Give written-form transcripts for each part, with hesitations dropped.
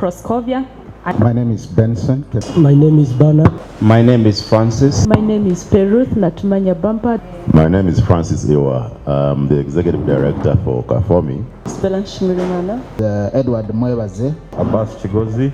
Proscovia. My name is Benson. My name is Bernard. My name is Francis. My name is Peruth Natumanya Bampa. My name is Francis Iwa. I'm the Executive Director for KAFOMI. Edward Mwebaze. Abbas Chigozi.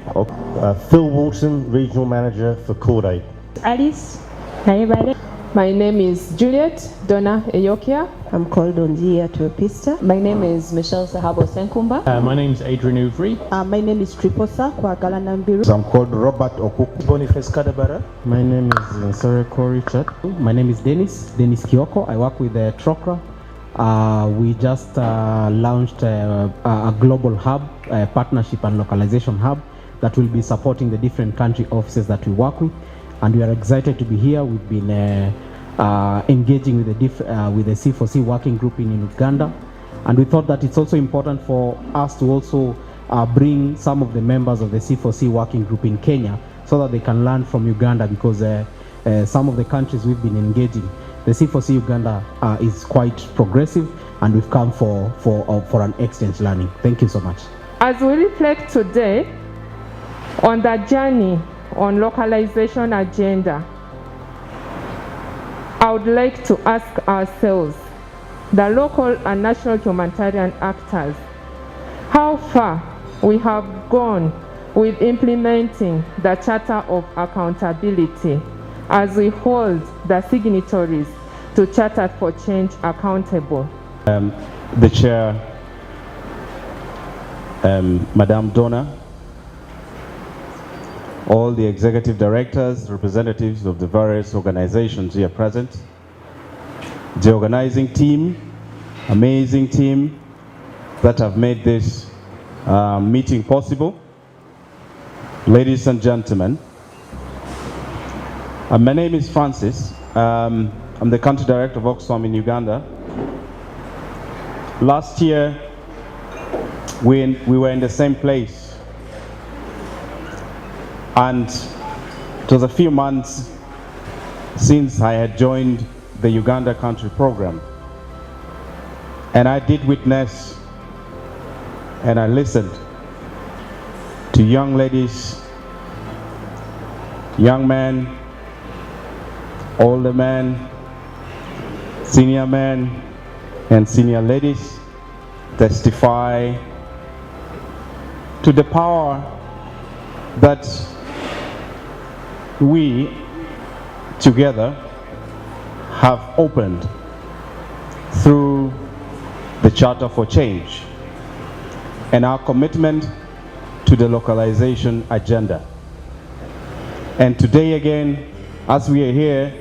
Phil Wilson, Regional Manager for Corday. Alice Naibale. My name is Juliet Donna Eyokia. I'm called Onjia Tuepista. My name is Michelle Sahabo Senkumba. My name is Adrian Uvri. My name is Triposa Kwagala Nambiru. I'm called Robert Okuku. Boniface Kadabara. My name is Soreko Richard. My name is Dennis Kioko. I work with Chakra. We just launched a global hub, a partnership and localization hub that will be supporting the different country offices that we work with. And we are excited to be here. We've been engaging with the C4C working group in Uganda. And we thought that it's also important for us to also bring some of the members of the C4C working group in Kenya so that they can learn from Uganda, because some of the countries we've been engaging, the C4C Uganda is quite progressive, and we've come for an exchange learning. Thank you so much. As we reflect today on the journey on localization agenda, I would like to ask ourselves, the local and national humanitarian actors, how far we have gone with implementing the Charter of Accountability as we hold the signatories to Charter4Change accountable. The chair, Madame Donna, all the executive directors, representatives of the various organizations here present, the organizing team, amazing team that have made this meeting possible. Ladies and gentlemen, my name is Francis. I'm the country director of Oxfam in Uganda. Last year, we were in the same place. And it was a few months since I had joined the Uganda country program. And I did witness and I listened to young ladies, young men, older men, senior men, and senior ladies testify to the power that we together have opened through the Charter for Change and our commitment to the localization agenda. And today again, as we are here,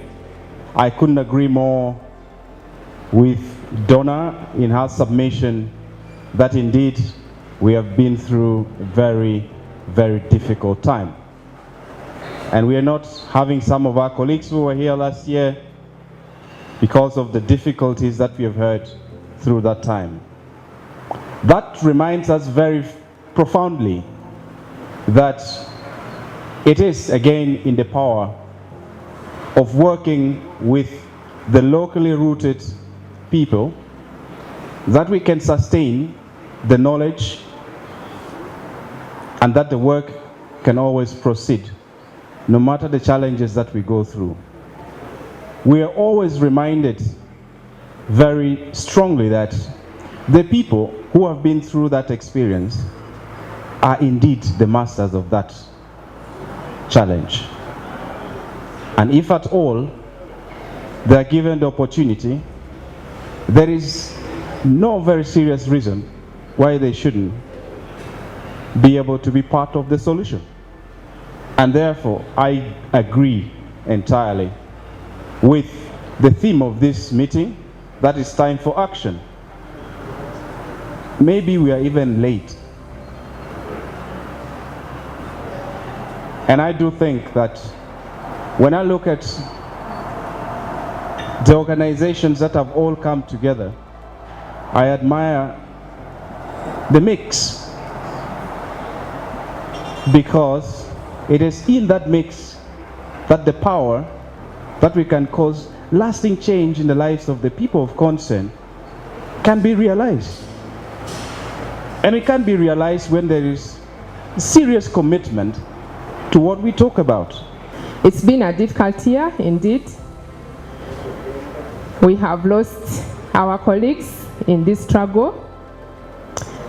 I couldn't agree more with Donna in her submission that indeed we have been through a very, very difficult time. And we are not having some of our colleagues who were here last year because of the difficulties that we have heard through that time. That reminds us very profoundly that it is again in the power of working with the locally rooted people that we can sustain the knowledge and that the work can always proceed, no matter the challenges that we go through. We are always reminded very strongly that the people who have been through that experience are indeed the masters of that challenge. And if at all they are given the opportunity, there is no very serious reason why they shouldn't be able to be part of the solution. And therefore, I agree entirely with the theme of this meeting, that is time for action. Maybe we are even late. And I do think that when I look at the organizations that have all come together, I admire the mix, because it is in that mix that the power that we can cause lasting change in the lives of the people of concern can be realized. And it can be realized when there is serious commitment to what we talk about. It's been a difficult year indeed. We have lost our colleagues in this struggle,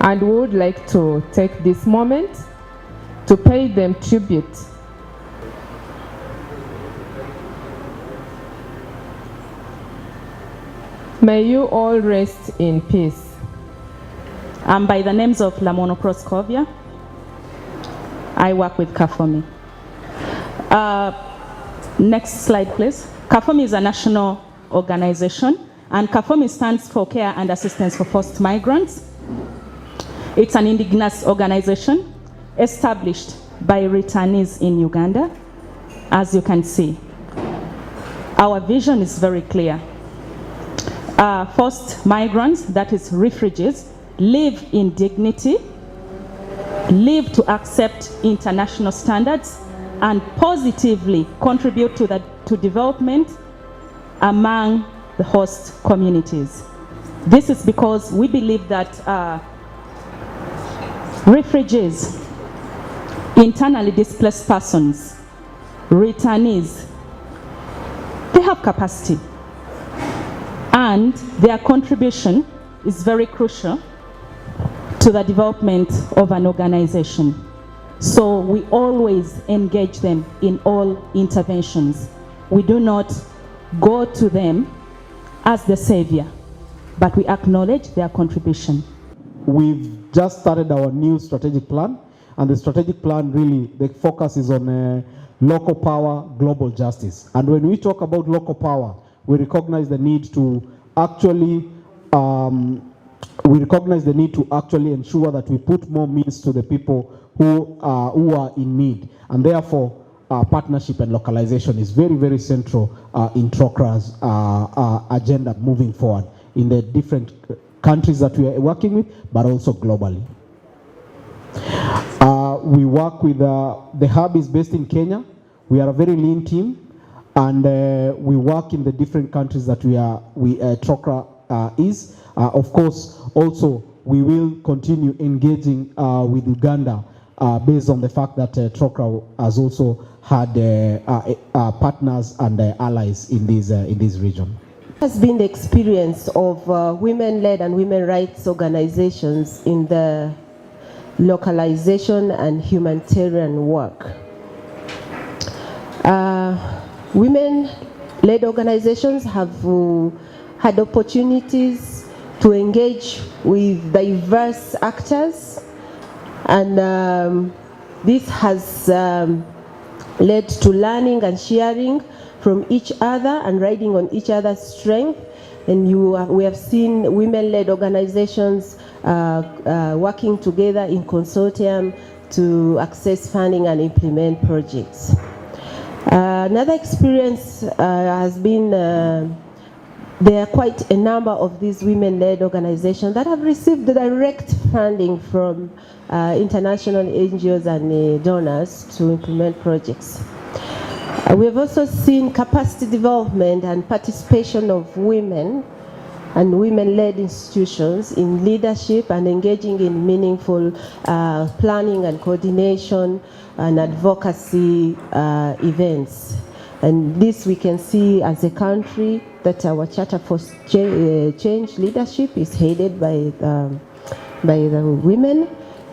and we would like to take this moment to pay them tribute. May you all rest in peace. I'm by the names of Lamono Proskovia. I work with KAFOMI. Next slide, please. KAFOMI is a national organization, and KAFOMI stands for Care and Assistance for Forced Migrants. It's an indigenous organization established by returnees in Uganda. As you can see, our vision is very clear. Forced migrants, that is refugees, live in dignity, live to accept international standards, and positively contribute to development among the host communities. This is because we believe that refugees, internally displaced persons, returnees, they have capacity, and their contribution is very crucial to the development of an organization. So we always engage them in all interventions. We do not go to them as the savior, but we acknowledge their contribution. We've just started our new strategic plan, and the strategic plan really, the focus is on local power, global justice. And when we talk about local power, we recognize the need to actually ensure that we put more means to the people who are in need, and therefore partnership and localization is very, very central in Trocare's agenda moving forward in the different countries that we are working with, but also globally. We work with, the hub is based in Kenya. We are a very lean team, and we work in the different countries that Trocare is. Of course, also we will continue engaging with Uganda based on the fact that Trocare has also had partners and allies in this region. Has been the experience of women-led and women rights organizations in the localization and humanitarian work. Women-led organizations have had opportunities to engage with diverse actors, and this has led to learning and sharing from each other and riding on each other's strength. And we have seen women-led organizations working together in consortium to access funding and implement projects. Another experience has been there are quite a number of these women-led organizations that have received direct funding from international NGOs and donors to implement projects. We have also seen capacity development and participation of women and women-led institutions in leadership and engaging in meaningful planning and coordination and advocacy events. And this we can see as a country that our Charter4Change leadership is headed by the women.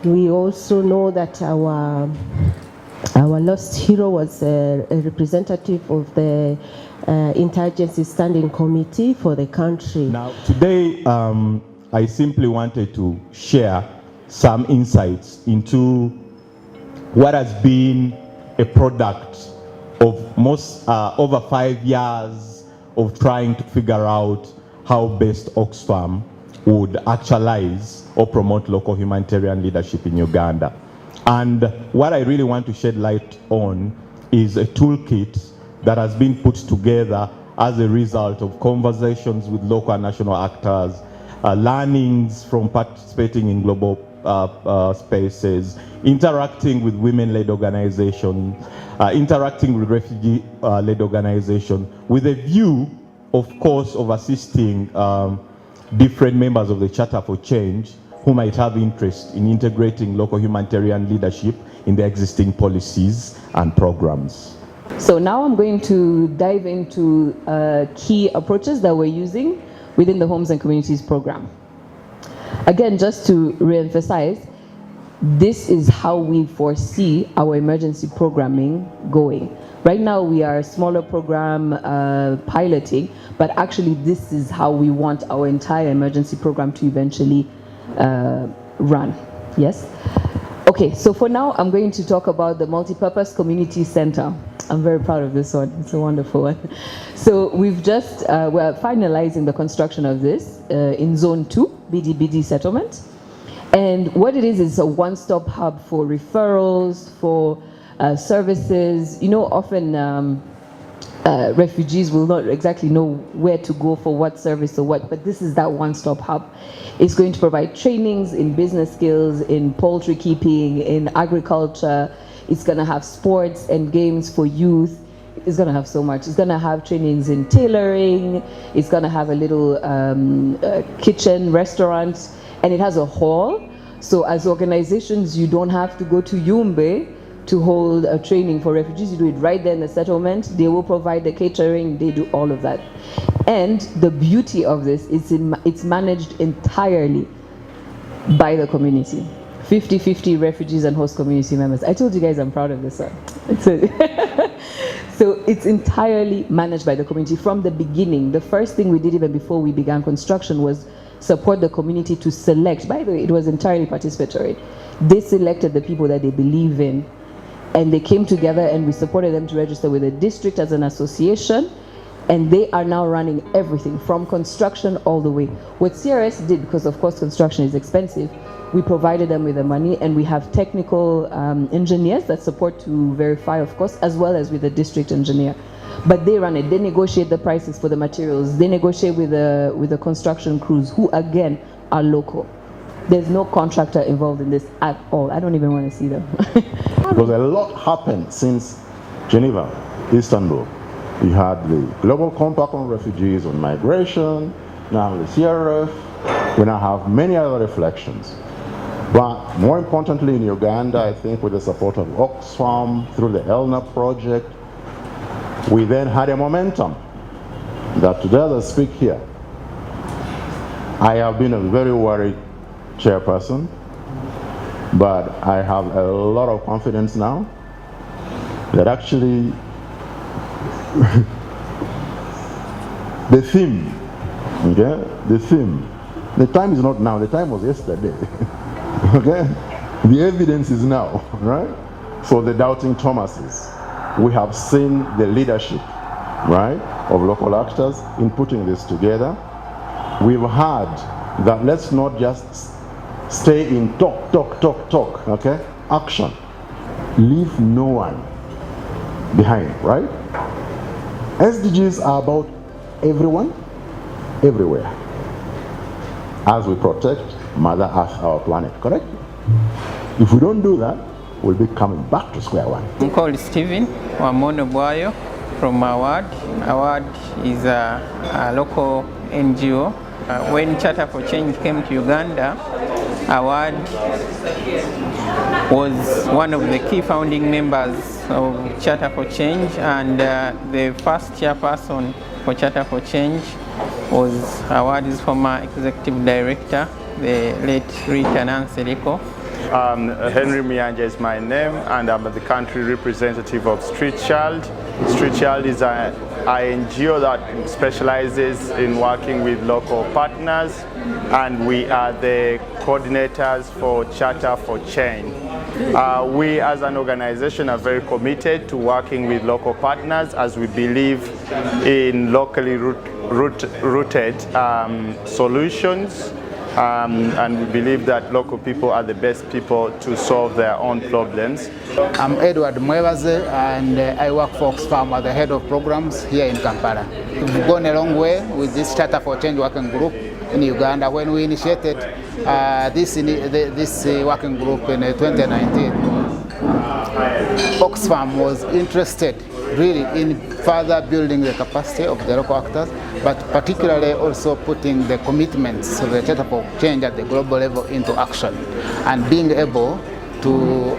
We also know that our lost hero was a representative of the Interagency Standing Committee for the country. Now, today, I simply wanted to share some insights into what has been a product of over 5 years of trying to figure out how best Oxfam would actualize or promote local humanitarian leadership in Uganda. And what I really want to shed light on is a toolkit that has been put together as a result of conversations with local and national actors, learnings from participating in global spaces, interacting with women-led organizations, interacting with refugee-led organizations, with a view, of course, of assisting different members of the Charter4Change who might have interest in integrating local humanitarian leadership in the existing policies and programs. So now I'm going to dive into key approaches that we're using within the Homes and Communities program. Again, just to re-emphasize, this is how we foresee our emergency programming going. Right now we are a smaller program piloting, but actually this is how we want our entire emergency program to eventually run. Yes? Okay, so for now I'm going to talk about the MultiPurpose Community Center. I'm very proud of this one, it's a wonderful one. So we've just, we're finalizing the construction of this in Zone 2, BDBD settlement. And what it is a one-stop hub for referrals, for services. You know, often refugees will not exactly know where to go for what service or what, but this is that one-stop hub. It's going to provide trainings in business skills, in poultry keeping, in agriculture. It's going to have sports and games for youth. It's going to have so much. It's going to have trainings in tailoring. It's going to have a little kitchen, restaurant, and it has a hall. So as organizations, you don't have to go to Yumbe to hold a training for refugees. You do it right there in the settlement. They will provide the catering. They do all of that. And the beauty of this is it's managed entirely by the community. 50-50 refugees and host community members. I told you guys I'm proud of this one. So it's entirely managed by the community from the beginning. The first thing we did even before we began construction was support the community to select. By the way, it was entirely participatory. They selected the people that they believe in, and they came together and we supported them to register with the district as an association, and they are now running everything from construction all the way. What CRS did, because of course construction is expensive, we provided them with the money, and we have technical engineers that support to verify, of course, as well as with the district engineer. But they run it. They negotiate the prices for the materials. They negotiate with the construction crews, who again are local. There's no contractor involved in this at all. I don't even want to see them. Because a lot happened since Geneva, Istanbul. You had the Global Compact on Refugees, on migration, now the CRF. We now have many other reflections. But more importantly, in Uganda, I think with the support of Oxfam through the ELNA project, we then had a momentum that today as I speak here, I have been a very worried chairperson, but I have a lot of confidence now that actually the theme, okay, the time is not now, the time was yesterday, okay? The evidence is now, right? For the doubting Thomases. We have seen the leadership, right, of local actors in putting this together. We've heard that let's not just stay in talk, okay? Action. Leave no one behind, right? SDGs are about everyone, everywhere, as we protect Mother Earth, our planet, correct? If we don't do that, we'll be coming back to square one. I'm called Stephen Wamonobwayo from Award. Award is a local NGO. When Charter4Change came to Uganda, Award was one of the key founding members of Charter4Change, and the first chairperson for Charter4Change was Award's former executive director, the late Rita Nancy Liko. Henry Miyanja is my name, and I'm the country representative of Street Child. Street Child is an NGO that specializes in working with local partners, and we are the coordinators for Charter4Change. We as an organization are very committed to working with local partners, as we believe in locally rooted solutions. And we believe that local people are the best people to solve their own problems. I'm Edward Mwebaze, and I work for Oxfam as the head of programs here in Kampala. We've gone a long way with this Charter4Change working group in Uganda. When we initiated this working group in 2019, Oxfam was interested really in further building the capacity of the local actors, but particularly also putting the commitments of the Charter for Change at the global level into action and being able to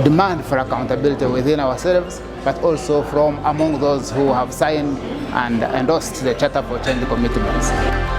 demand for accountability within ourselves, but also from among those who have signed and endorsed the Charter for Change commitments.